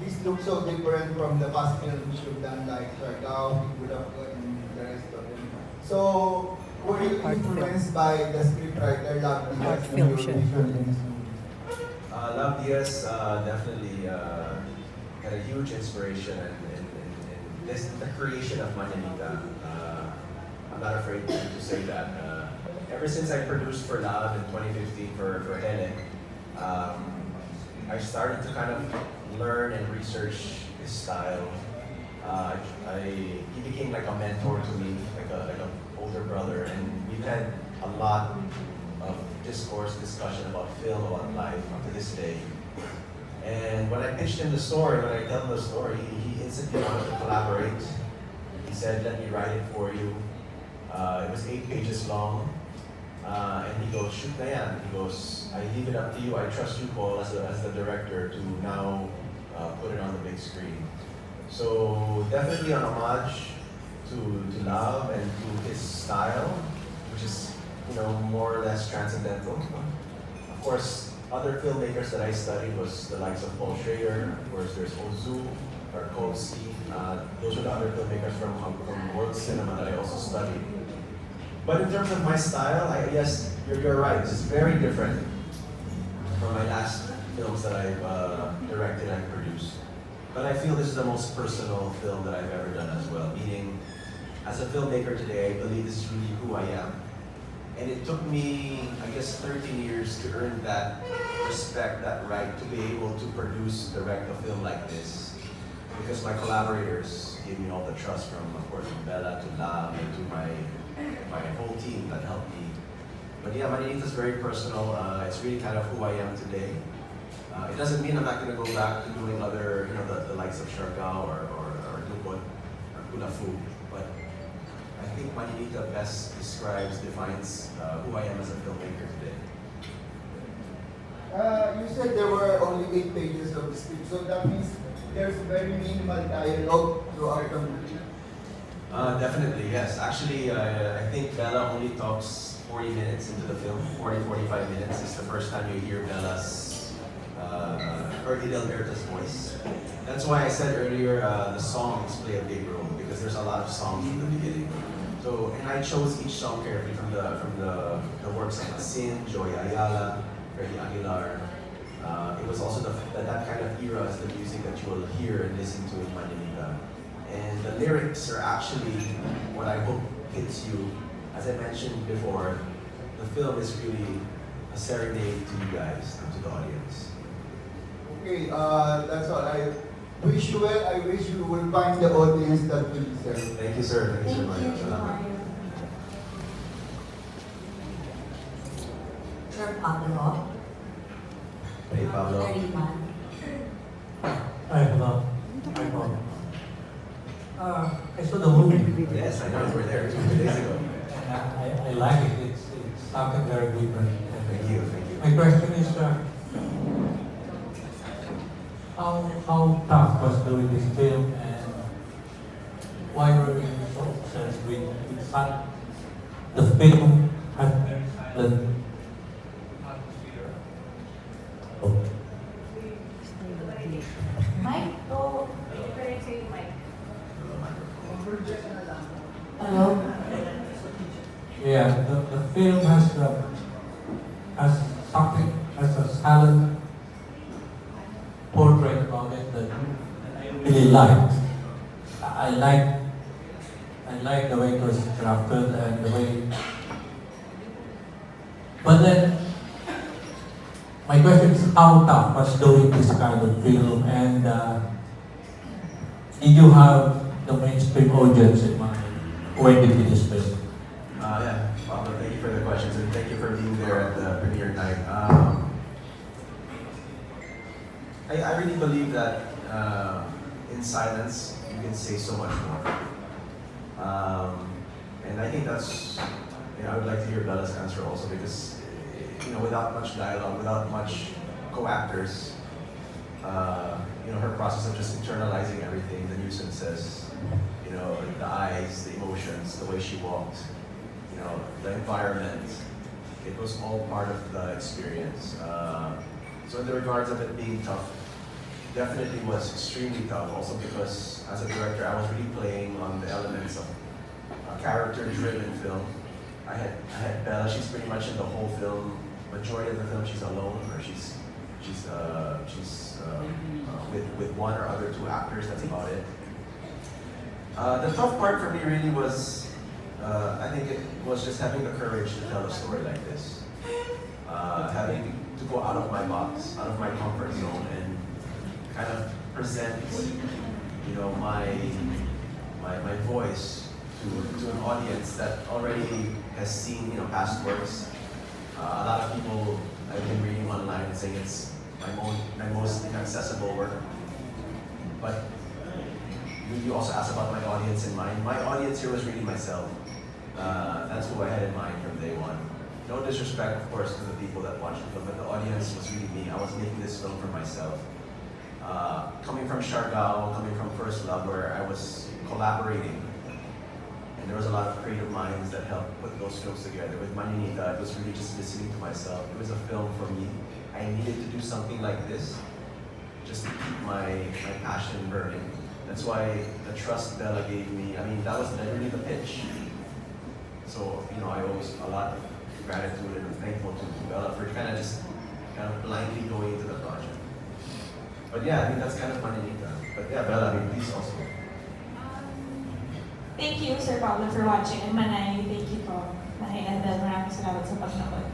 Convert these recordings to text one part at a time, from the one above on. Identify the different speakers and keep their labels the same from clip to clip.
Speaker 1: this looks so different from the past films you've done, like Soriano, and the rest of them. So, were you
Speaker 2: Art film.
Speaker 1: influenced by the scriptwriter Love
Speaker 2: Art
Speaker 1: Diaz in
Speaker 2: film
Speaker 1: your
Speaker 2: siya.
Speaker 1: vision in this movie?
Speaker 3: Love Diaz definitely had a huge inspiration in this, the creation of Mañanita. I'm not afraid to say that. Ever since I produced for Love in 2015 for Hele, I started to kind of learn and research his style. He became like a mentor to me, like an older brother, and we've had a lot of discussion about film, about life up to this day. And when I pitched him the story, when I tell him the story, he instantly wanted to collaborate. He said, "Let me write it for you." It was 8 pages long. And he goes, "Shoot na yan." He goes, "I leave it up to you. I trust you, Paul, as the director, to now put it on the big screen." So definitely an homage to love and to his style, which is, more or less transcendental. Of course, other filmmakers that I studied was the likes of Paul Schrader. Of course, there's Ozu, Tarkovsky. Those are the other filmmakers from world cinema that I also studied. But in terms of my style, yes, you're right. It's very different from my last films that I've directed and produced. But I feel this is the most personal film that I've ever done as well. Meaning, as a filmmaker today, I believe this is really who I am. And it took me, I guess, 13 years to earn that respect, that right to be able to produce, direct a film like this. Because my collaborators gave me all the trust from, of course, from Bela to Lam and to my whole team that helped me. But yeah, Mañanita is very personal. It's really kind of who I am today. It doesn't mean I'm not going to go back to doing other, the likes of Siargao or Lupon or Kulafu. But I think Mañanita best defines who I am as a filmmaker today.
Speaker 1: You said there were only 8 pages of the script, so that means there's very minimal dialogue throughout the movie.
Speaker 3: Definitely, yes. Actually, I think Bella only talks 40 minutes into the film. 45 minutes is the first time you hear Bella's, or Idelberta's voice. That's why I said earlier the songs play a big role, because there's a lot of songs in the beginning. So, and I chose each song carefully from the works of Asin, Joy Ayala, Freddie Aguilar. It was also that kind of era is the music that you will hear and listen to in Mañanita. And the lyrics are actually what I hope hits you. As I mentioned before, the film is really a serenade to you guys and to the audience.
Speaker 1: Okay, that's all. I wish you well. I wish you will find the audience that will deserve.
Speaker 3: Thank you, sir. Thank you, sir.
Speaker 4: Thank you,
Speaker 3: Salamat.
Speaker 4: Mario. Sir Pablo.
Speaker 3: Hey, Pablo.
Speaker 4: Nariman.
Speaker 5: Hi, hello. Hi, Paul. I saw the movie.
Speaker 3: Yes, I know you were there 2 days ago.
Speaker 5: And I like it. It's something very different.
Speaker 3: Thank you, thank you.
Speaker 5: My question is, how tough was doing this film, and why were you so obsessed with such the film had the
Speaker 4: Mike, to. Hello?
Speaker 5: yeah the film has something, has a silent portrait about it that I really liked. I like the way it was crafted and the way. But then, my question is, how tough was doing this kind of film, and did you have the mainstream audience in mind when you did this film?
Speaker 3: Yeah, Pablo, thank you for the questions, and thank you for being there at the premiere night. I really believe that in silence you can say so much more. And I think that's, I would like to hear Bella's answer also, because without much dialogue, without much co-actors, her process of just internalizing everything, the nuisances, the eyes, the emotions, the way she walked, the environment, it was all part of the experience. So in the regards of it being tough, definitely was extremely tough. Also because as a director, I was really playing on the elements of a character-driven film. I had Bella. She's pretty much in the whole film. Majority of the film, she's alone, or she's with one or other two actors. That's about it. The tough part for me really was, I think it was just having the courage to tell a story like this. Having to go out of my box, out of my comfort zone, and kind of present, you know, my voice to an audience that already has seen, you know, past works. A lot of people I've been reading online saying it's my most inaccessible work. But you also asked about my audience in mind. My audience here was really myself. That's who I had in mind from day one. No disrespect, of course, to the people that watched the film, but the audience was really me. I was making this film for myself. Coming from Siargao, coming from First Love, where I was collaborating, and there was a lot of creative minds that helped put those films together. With Mañanita, it was really just listening to myself. It was a film for me. I needed to do something like this, just to keep my passion burning. That's why the trust Bella gave me, I mean, that was really the pitch. So, you know, I owe a lot of gratitude and thankful to Bella for kind of blindly going into the project. But yeah, I mean, that's kind of Mañanita. But yeah, Bella, I mean, please also.
Speaker 2: Thank you, Sir Pablo, for watching. And Manay, thank you po. Manay and Del, maraming salamat sa pagnood.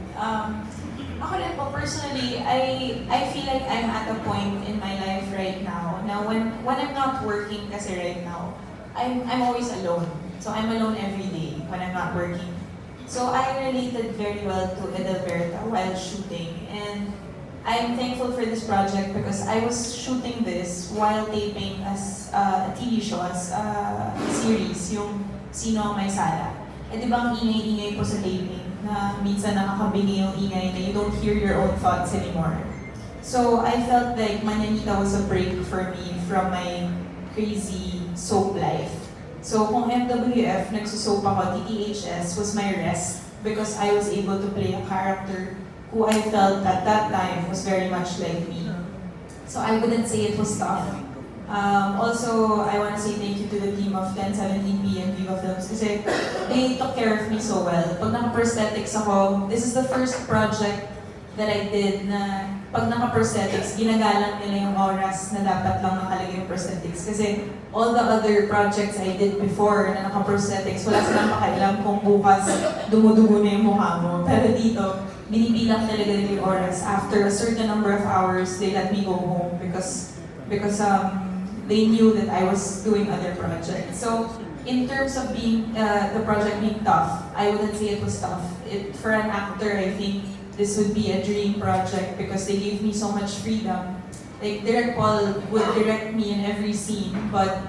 Speaker 2: Ako rin po, personally, I feel like I'm at a point in my life right now. Now, when I'm not working kasi right now, I'm always alone. So I'm alone every day when I'm not working. So I related very well to Edelberta while shooting. And I'm thankful for this project because I was shooting this while taping as a TV show, as a series, yung Sino Ang May Sala. Eh di ba ang ingay-ingay po sa taping na minsan nakakabingi yung ingay na you don't hear your own thoughts anymore. So I felt like Mañanita was a break for me from my crazy soap life. So kung MWF, nagsusoap ako, TTHS was my rest because I was able to play a character who I felt at that time was very much like me. So I wouldn't say it was tough. Also, I want to say thank you to the team of 1017P and Viva Films kasi they took care of me so well. Pag naka-prosthetics ako, this is the first project that I did na pag naka-prosthetics, ginagalang nila yung oras na dapat lang nakalagay yung prosthetics. Kasi all the other projects I did before na naka-prosthetics, wala silang pakialam kung bukas dumudugo na yung mukha mo. Pero dito, binibilang talaga nila yung oras. After a certain number of hours, they let me go home because they knew that I was doing other projects. So in terms of being the project being tough, I wouldn't say it was tough. For an actor, I think this would be a dream project because they gave me so much freedom. Like Direct Paul would direct me in every scene, but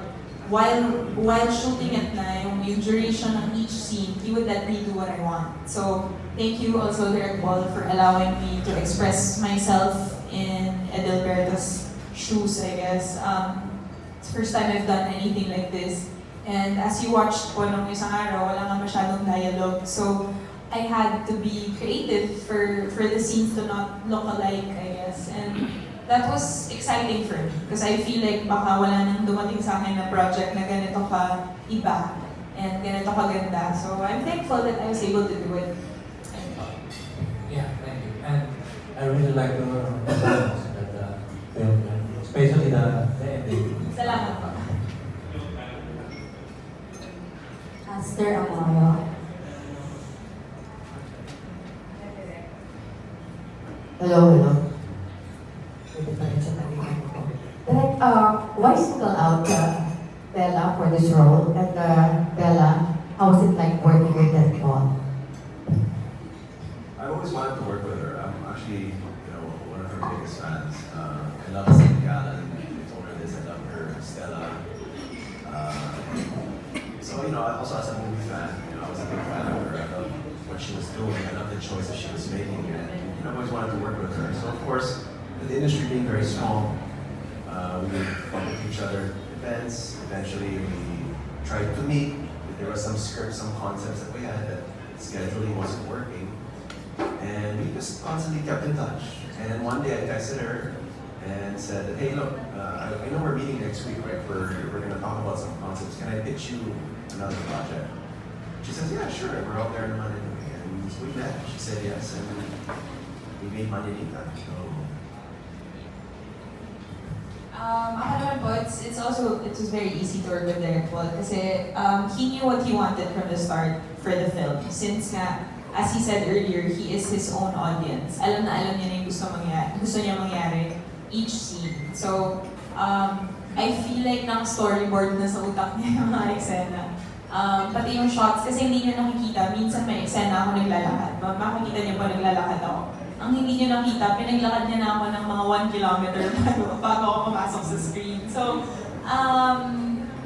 Speaker 2: while shooting at na yung duration of each scene, he would let me do what I want. So thank you also Direct Paul for allowing me to express myself in Edelberta's shoes, I guess. It's the first time I've done anything like this. And as you watched po nung isang araw, wala nga masyadong dialogue. So I had to be creative for the scenes to not look alike, I guess. And that was exciting for me because I feel like baka wala nang dumating sa akin na project na ganito ka iba and ganito ka ganda. So I'm thankful that I was able to do it.
Speaker 5: Yeah, thank you. And I really like your performance at the film, especially the ending.
Speaker 2: Salamat po.
Speaker 4: Master Amaro. Hello. Direct, why single out Bella for this role? And Bella, how was it like working with that Paul?
Speaker 3: I always wanted to work with her. I'm actually, you know, one of her biggest fans. I love Cindy Allen. I told her this. I love her, Stella. So, you know, also as a movie fan, you know, I was a big fan of her. I love what she was doing. I love the choices she was making. And, you know, I always wanted to work with her. So, of course, with the industry being very small, we would bump into each other at events. Eventually, we tried to meet. There were some scripts, some concepts that we had that scheduling wasn't working. And we just constantly kept in touch. And then one day I texted her, and said, hey, look, I know we're meeting next week, right? We're going to talk about some concepts. Can I pitch you another project? She says, yeah, sure. We're out there in Manila. And so we met. She said yes, and we made Mañanita. So,
Speaker 2: ako naman po, it was very easy to work with Derek Paul kasi he knew what he wanted from the start for the film. Since nga, as he said earlier, he is his own audience. Alam na alam niya na yung gusto niya mangyari each scene. So, I feel like naka-storyboard na sa utak niya yung mga eksena. Pati yung shots, kasi hindi niyo nakikita, minsan may eksena ako naglalakad. Makikita niyo po naglalakad ako. Ang hindi niyo nakita, pinaglakad niya na ako ng mga 1 kilometer bago ako pumasok sa screen. So,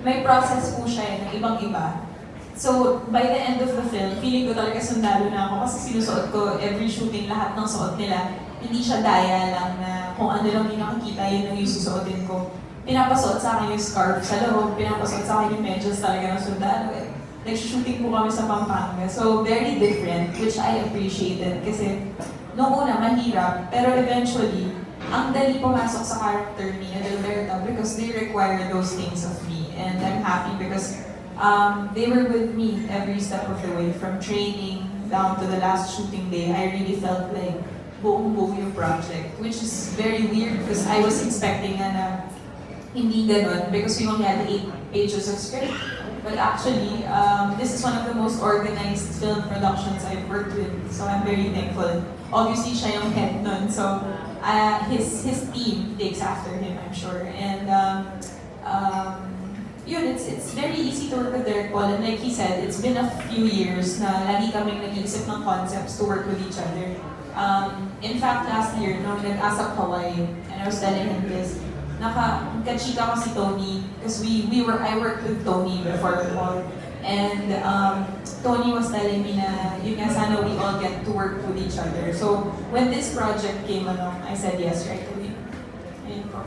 Speaker 2: may process po siya ng ibang-iba. So, by the end of the film, feeling ko talaga sundalo na ako kasi sinusuot ko every shooting, lahat ng suot nila. Hindi siya daya lang na kung ano lang yung nakikita, yun ang yung susuotin ko. Pinapasuot sa akin yung scarf sa loob, pinapasuot sa akin yung medyas talaga ng sundalo. Nag-shooting po kami sa Pampanga. So, very different, which I appreciated kasi noong una, mahirap, pero eventually, ang dali pumasok sa character ni Adelberta because they require those things of me. And I'm happy because they were with me every step of the way, from training down to the last shooting day. I really felt like buong-buo yung project, which is very weird because I was expecting na hindi ganun because we only had 8 pages of script. But actually, this is one of the most organized film productions I've worked with, so I'm very thankful. Obviously, siya yung head nun, so his team takes after him, I'm sure. And yun, it's very easy to work with Derek Paul, and like he said, it's been a few years na lagi kaming nag-iisip ng concepts to work with each other. In fact, last year, nung nag-asap Hawaii, and I was telling him this, kachika ko si Tony, because I worked with Tony before Paul, and Tony was telling me na yun nga, sana we all get to work with each other. So when this project came along, I said yes right away. Ayun po.